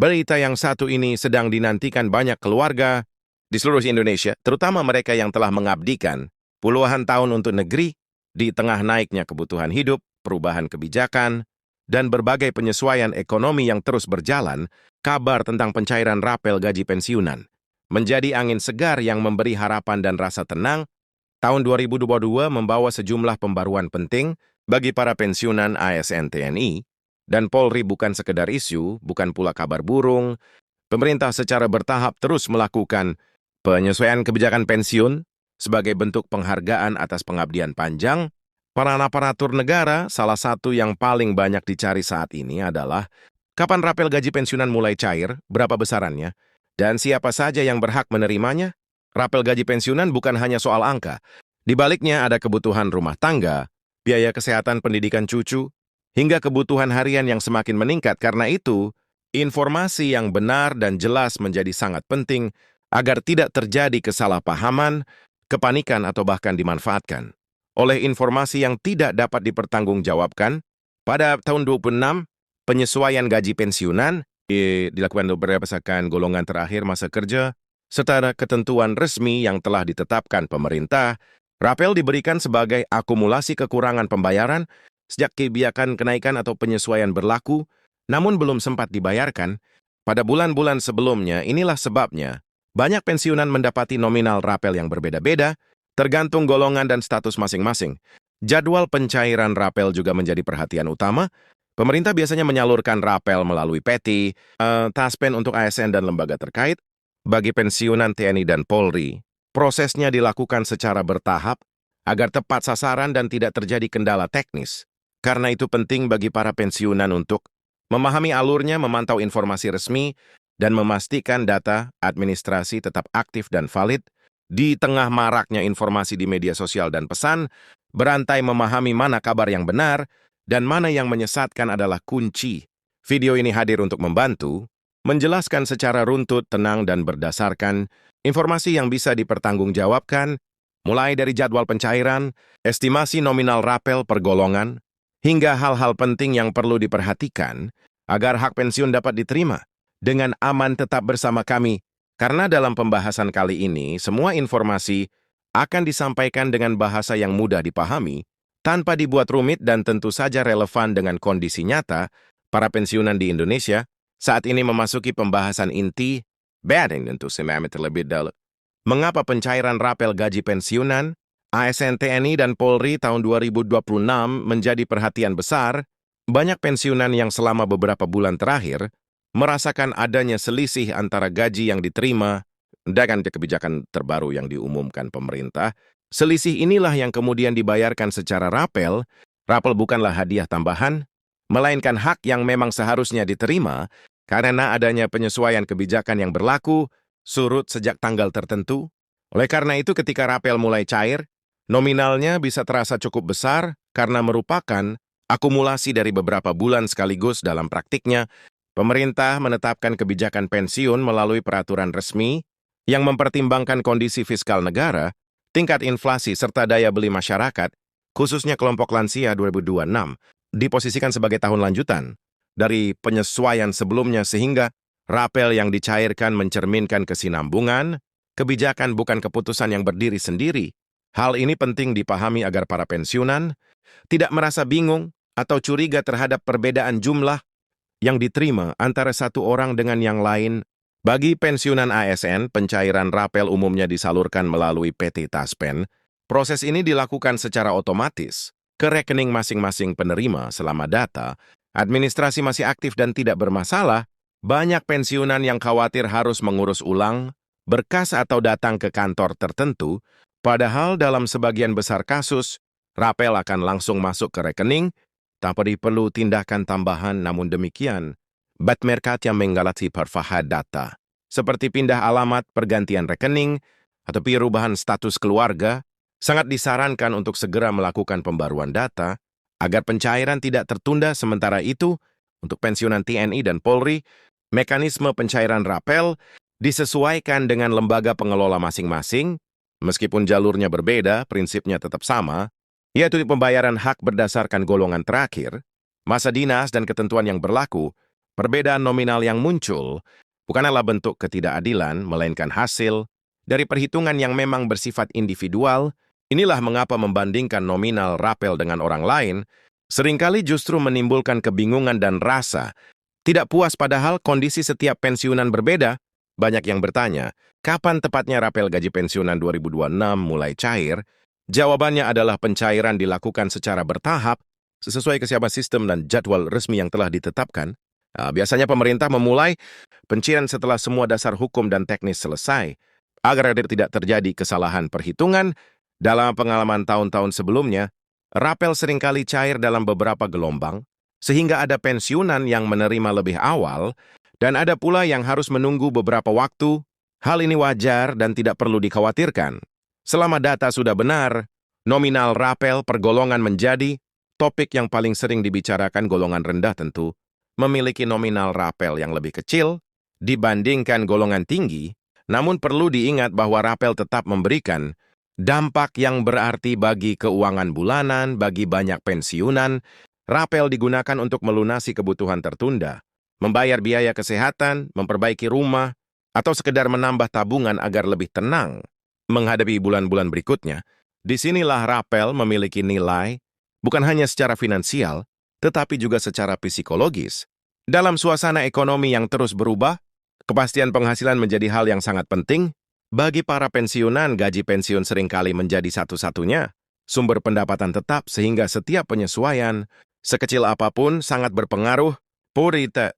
Berita yang satu ini sedang dinantikan banyak keluarga di seluruh Indonesia, terutama mereka yang telah mengabdikan puluhan tahun untuk negeri di tengah naiknya kebutuhan hidup, perubahan kebijakan, dan berbagai penyesuaian ekonomi yang terus berjalan. Kabar tentang pencairan rapel gaji pensiunan menjadi angin segar yang memberi harapan dan rasa tenang. Tahun 2022 membawa sejumlah pembaruan penting bagi para pensiunan ASN TNI dan Polri. Bukan sekedar isu, bukan pula kabar burung. Pemerintah secara bertahap terus melakukan penyesuaian kebijakan pensiun sebagai bentuk penghargaan atas pengabdian panjang. Para aparatur negara, salah satu yang paling banyak dicari saat ini adalah kapan rapel gaji pensiunan mulai cair, berapa besarannya, dan siapa saja yang berhak menerimanya. Rapel gaji pensiunan bukan hanya soal angka. Di baliknya ada kebutuhan rumah tangga, biaya kesehatan pendidikan cucu, hingga kebutuhan harian yang semakin meningkat. Karena itu, informasi yang benar dan jelas menjadi sangat penting agar tidak terjadi kesalahpahaman, kepanikan, atau bahkan dimanfaatkan oleh informasi yang tidak dapat dipertanggungjawabkan. Pada tahun 26, penyesuaian gaji pensiunan dilakukan berdasarkan golongan terakhir masa kerja, serta ketentuan resmi yang telah ditetapkan pemerintah. Rapel diberikan sebagai akumulasi kekurangan pembayaran sejak kebijakan kenaikan atau penyesuaian berlaku, namun belum sempat dibayarkan pada bulan-bulan sebelumnya. Inilah sebabnya banyak pensiunan mendapati nominal rapel yang berbeda-beda, tergantung golongan dan status masing-masing. Jadwal pencairan rapel juga menjadi perhatian utama. Pemerintah biasanya menyalurkan rapel melalui peti, taspen untuk ASN dan lembaga terkait. Bagi pensiunan TNI dan Polri, prosesnya dilakukan secara bertahap agar tepat sasaran dan tidak terjadi kendala teknis. Karena itu penting bagi para pensiunan untuk memahami alurnya, memantau informasi resmi, dan memastikan data administrasi tetap aktif dan valid. Di tengah maraknya informasi di media sosial dan pesan berantai, memahami mana kabar yang benar dan mana yang menyesatkan adalah kunci. Video ini hadir untuk membantu menjelaskan secara runtut, tenang, dan berdasarkan informasi yang bisa dipertanggungjawabkan, mulai dari jadwal pencairan, estimasi nominal rapel per golongan, hingga hal-hal penting yang perlu diperhatikan agar hak pensiun dapat diterima dengan aman. Tetap bersama kami, karena dalam pembahasan kali ini, semua informasi akan disampaikan dengan bahasa yang mudah dipahami, tanpa dibuat rumit, dan tentu saja relevan dengan kondisi nyata para pensiunan di Indonesia. Saat ini memasuki pembahasan inti, bading tentu semami terlebih dahulu. Mengapa pencairan rapel gaji pensiunan ASN TNI dan Polri tahun 2026 menjadi perhatian besar? Banyak pensiunan yang selama beberapa bulan terakhir merasakan adanya selisih antara gaji yang diterima dengan kebijakan terbaru yang diumumkan pemerintah. Selisih inilah yang kemudian dibayarkan secara rapel. Rapel bukanlah hadiah tambahan, melainkan hak yang memang seharusnya diterima karena adanya penyesuaian kebijakan yang berlaku surut sejak tanggal tertentu. Oleh karena itu, ketika rapel mulai cair, nominalnya bisa terasa cukup besar karena merupakan akumulasi dari beberapa bulan sekaligus. Dalam praktiknya, pemerintah menetapkan kebijakan pensiun melalui peraturan resmi yang mempertimbangkan kondisi fiskal negara, tingkat inflasi, serta daya beli masyarakat, khususnya kelompok lansia. 2026 diposisikan sebagai tahun lanjutan dari penyesuaian sebelumnya, sehingga rapel yang dicairkan mencerminkan kesinambungan kebijakan, bukan keputusan yang berdiri sendiri. Hal ini penting dipahami agar para pensiunan tidak merasa bingung atau curiga terhadap perbedaan jumlah yang diterima antara satu orang dengan yang lain. Bagi pensiunan ASN, pencairan rapel umumnya disalurkan melalui PT Taspen. Proses ini dilakukan secara otomatis ke rekening masing-masing penerima. Selama data administrasi masih aktif dan tidak bermasalah, banyak pensiunan yang khawatir harus mengurus ulang berkas atau datang ke kantor tertentu, padahal dalam sebagian besar kasus, rapel akan langsung masuk ke rekening tanpa perlu tindakan tambahan. Namun demikian, Batmerkat yang menggalati perfahad data, seperti pindah alamat, pergantian rekening, atau perubahan status keluarga, sangat disarankan untuk segera melakukan pembaruan data agar pencairan tidak tertunda. Sementara itu, untuk pensiunan TNI dan Polri, mekanisme pencairan rapel disesuaikan dengan lembaga pengelola masing-masing. Meskipun jalurnya berbeda, prinsipnya tetap sama, yaitu pembayaran hak berdasarkan golongan terakhir, masa dinas, dan ketentuan yang berlaku Perbedaan nominal yang muncul bukanlah bentuk ketidakadilan, melainkan hasil dari perhitungan yang memang bersifat individual. Inilah mengapa membandingkan nominal rapel dengan orang lain seringkali justru menimbulkan kebingungan dan rasa tidak puas, padahal kondisi setiap pensiunan berbeda. Banyak yang bertanya, kapan tepatnya rapel gaji pensiunan 2026 mulai cair? Jawabannya adalah pencairan dilakukan secara bertahap, sesuai kesiapan sistem dan jadwal resmi yang telah ditetapkan. Biasanya pemerintah memulai pencairan setelah semua dasar hukum dan teknis selesai, agar tidak terjadi kesalahan perhitungan. Dalam pengalaman tahun-tahun sebelumnya, rapel seringkali cair dalam beberapa gelombang, sehingga ada pensiunan yang menerima lebih awal, dan ada pula yang harus menunggu beberapa waktu. Hal ini wajar dan tidak perlu dikhawatirkan. Selama data sudah benar, nominal rapel per golongan menjadi topik yang paling sering dibicarakan. Golongan rendah tentu memiliki nominal rapel yang lebih kecil dibandingkan golongan tinggi, namun perlu diingat bahwa rapel tetap memberikan dampak yang berarti bagi keuangan bulanan. Bagi banyak pensiunan, rapel digunakan untuk melunasi kebutuhan tertunda, membayar biaya kesehatan, memperbaiki rumah, atau sekedar menambah tabungan agar lebih tenang menghadapi bulan-bulan berikutnya. Disinilah rapel memiliki nilai, bukan hanya secara finansial, tetapi juga secara psikologis. Dalam suasana ekonomi yang terus berubah, kepastian penghasilan menjadi hal yang sangat penting. Bagi para pensiunan, gaji pensiun seringkali menjadi satu-satunya sumber pendapatan tetap, sehingga setiap penyesuaian sekecil apapun sangat berpengaruh. Purita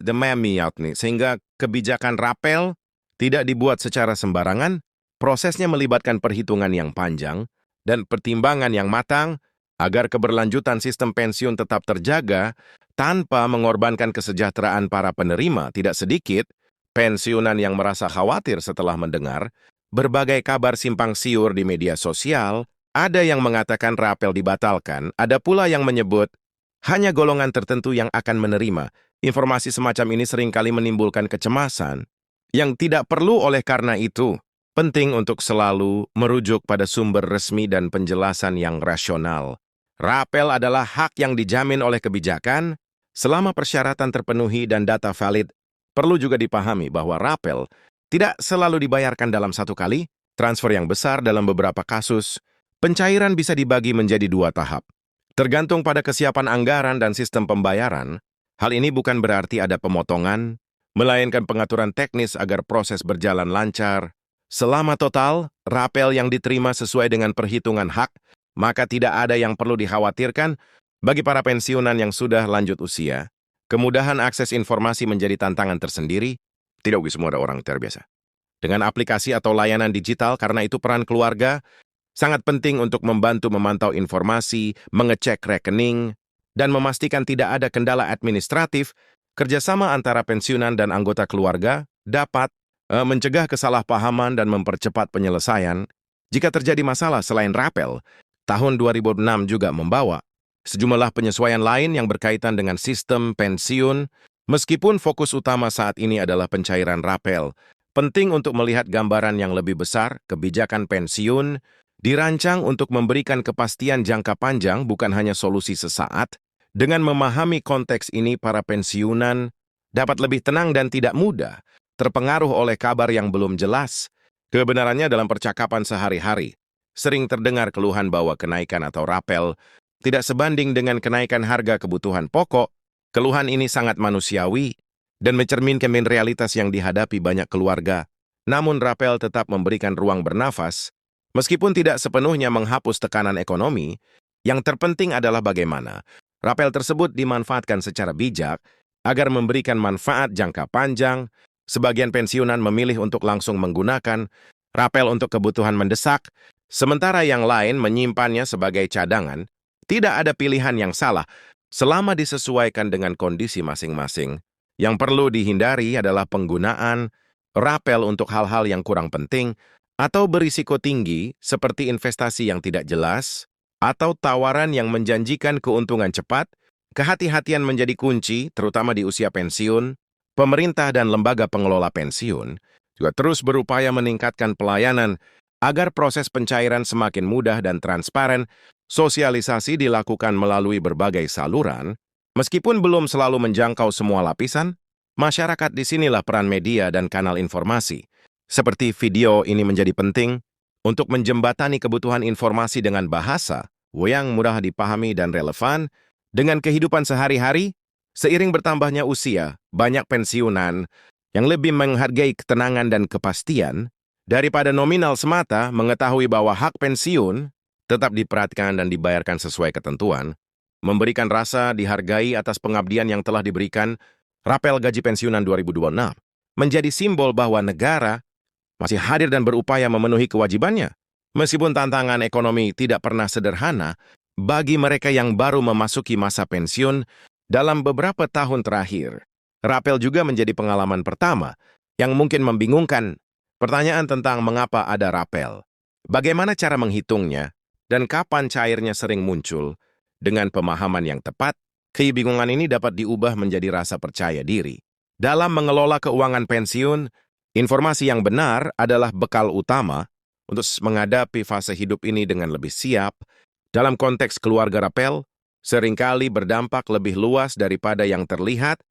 sehingga kebijakan rapel tidak dibuat secara sembarangan. Prosesnya melibatkan perhitungan yang panjang dan pertimbangan yang matang agar keberlanjutan sistem pensiun tetap terjaga tanpa mengorbankan kesejahteraan para penerima. Tidak sedikit pensiunan yang merasa khawatir setelah mendengar berbagai kabar simpang siur di media sosial. Ada yang mengatakan rapel dibatalkan, ada pula yang menyebut hanya golongan tertentu yang akan menerima. Informasi semacam ini seringkali menimbulkan kecemasan yang tidak perlu. Oleh karena itu, penting untuk selalu merujuk pada sumber resmi dan penjelasan yang rasional. Rapel adalah hak yang dijamin oleh kebijakan selama persyaratan terpenuhi dan data valid. Perlu juga dipahami bahwa rapel tidak selalu dibayarkan dalam satu kali transfer yang besar. Dalam beberapa kasus, pencairan bisa dibagi menjadi 2 tahap, tergantung pada kesiapan anggaran dan sistem pembayaran. Hal ini bukan berarti ada pemotongan, melainkan pengaturan teknis agar proses berjalan lancar. Selama total rapel yang diterima sesuai dengan perhitungan hak, maka tidak ada yang perlu dikhawatirkan. Bagi para pensiunan yang sudah lanjut usia, kemudahan akses informasi menjadi tantangan tersendiri. Tidak semua ada orang terbiasa dengan aplikasi atau layanan digital, karena itu peran keluarga sangat penting untuk membantu memantau informasi, mengecek rekening, dan memastikan tidak ada kendala administratif. Kerjasama antara pensiunan dan anggota keluarga dapat mencegah kesalahpahaman dan mempercepat penyelesaian. Jika terjadi masalah selain rapel, tahun 2006 juga membawa sejumlah penyesuaian lain yang berkaitan dengan sistem pensiun. Meskipun fokus utama saat ini adalah pencairan rapel, penting untuk melihat gambaran yang lebih besar. Kebijakan pensiun dirancang untuk memberikan kepastian jangka panjang, bukan hanya solusi sesaat. Dengan memahami konteks ini, para pensiunan dapat lebih tenang dan tidak mudah terpengaruh oleh kabar yang belum jelas. Kebenarannya, dalam percakapan sehari-hari, sering terdengar keluhan bahwa kenaikan atau rapel tidak sebanding dengan kenaikan harga kebutuhan pokok. Keluhan ini sangat manusiawi dan mencerminkan realitas yang dihadapi banyak keluarga. Namun rapel tetap memberikan ruang bernafas. Meskipun tidak sepenuhnya menghapus tekanan ekonomi, yang terpenting adalah bagaimana rapel tersebut dimanfaatkan secara bijak agar memberikan manfaat jangka panjang. Sebagian pensiunan memilih untuk langsung menggunakan rapel untuk kebutuhan mendesak, sementara yang lain menyimpannya sebagai cadangan. Tidak ada pilihan yang salah selama disesuaikan dengan kondisi masing-masing. Yang perlu dihindari adalah penggunaan rapel untuk hal-hal yang kurang penting atau berisiko tinggi, seperti investasi yang tidak jelas atau tawaran yang menjanjikan keuntungan cepat. Kehati-hatian menjadi kunci, terutama di usia pensiun. Pemerintah dan lembaga pengelola pensiun juga terus berupaya meningkatkan pelayanan agar proses pencairan semakin mudah dan transparan. Sosialisasi dilakukan melalui berbagai saluran, meskipun belum selalu menjangkau semua lapisan. Masyarakat disinilah peran media dan kanal informasi. Seperti video ini menjadi penting untuk menjembatani kebutuhan informasi dengan bahasa yang mudah dipahami dan relevan dengan kehidupan sehari-hari. Seiring bertambahnya usia, banyak pensiunan yang lebih menghargai ketenangan dan kepastian daripada nominal semata. Mengetahui bahwa hak pensiun tetap diperhatikan dan dibayarkan sesuai ketentuan, memberikan rasa dihargai atas pengabdian yang telah diberikan. Rapel gaji pensiunan 2026 menjadi simbol bahwa negara masih hadir dan berupaya memenuhi kewajibannya. Meskipun tantangan ekonomi tidak pernah sederhana bagi mereka yang baru memasuki masa pensiun dalam beberapa tahun terakhir, rapel juga menjadi pengalaman pertama yang mungkin membingungkan. Pertanyaan tentang mengapa ada rapel, bagaimana cara menghitungnya, dan kapan cairnya sering muncul. Dengan pemahaman yang tepat, kebingungan ini dapat diubah menjadi rasa percaya diri. Dalam mengelola keuangan pensiun, informasi yang benar adalah bekal utama untuk menghadapi fase hidup ini dengan lebih siap. Dalam konteks keluarga rapel, seringkali berdampak lebih luas daripada yang terlihat.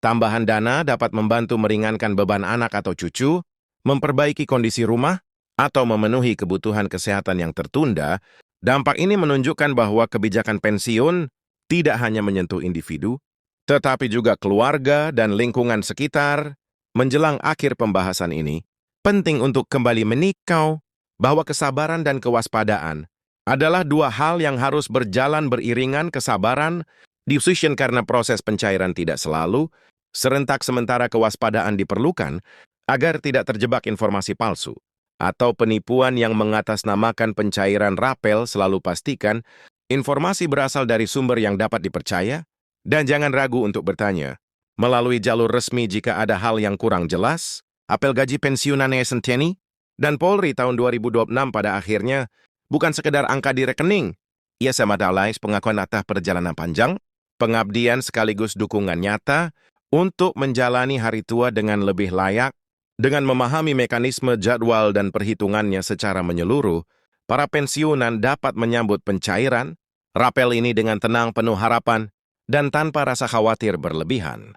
Tambahan dana dapat membantu meringankan beban anak atau cucu, memperbaiki kondisi rumah, atau memenuhi kebutuhan kesehatan yang tertunda. Dampak ini menunjukkan bahwa kebijakan pensiun tidak hanya menyentuh individu, tetapi juga keluarga dan lingkungan sekitar. Menjelang akhir pembahasan ini, penting untuk kembali menikau bahwa kesabaran dan kewaspadaan adalah dua hal yang harus berjalan beriringan. Kesabaran diusahakan karena proses pencairan tidak selalu serentak, sementara kewaspadaan diperlukan agar tidak terjebak informasi palsu atau penipuan yang mengatasnamakan pencairan. Rapel selalu pastikan informasi berasal dari sumber yang dapat dipercaya, dan jangan ragu untuk bertanya melalui jalur resmi jika ada hal yang kurang jelas. Apel gaji pensiunan SNTNI dan Polri tahun 2026 pada akhirnya bukan sekedar angka di rekening. Ia sama dalai pengakuan atas perjalanan panjang, pengabdian sekaligus dukungan nyata untuk menjalani hari tua dengan lebih layak. Dengan memahami mekanisme jadwal dan perhitungannya secara menyeluruh, para pensiunan dapat menyambut pencairan rapel ini dengan tenang, penuh harapan, dan tanpa rasa khawatir berlebihan.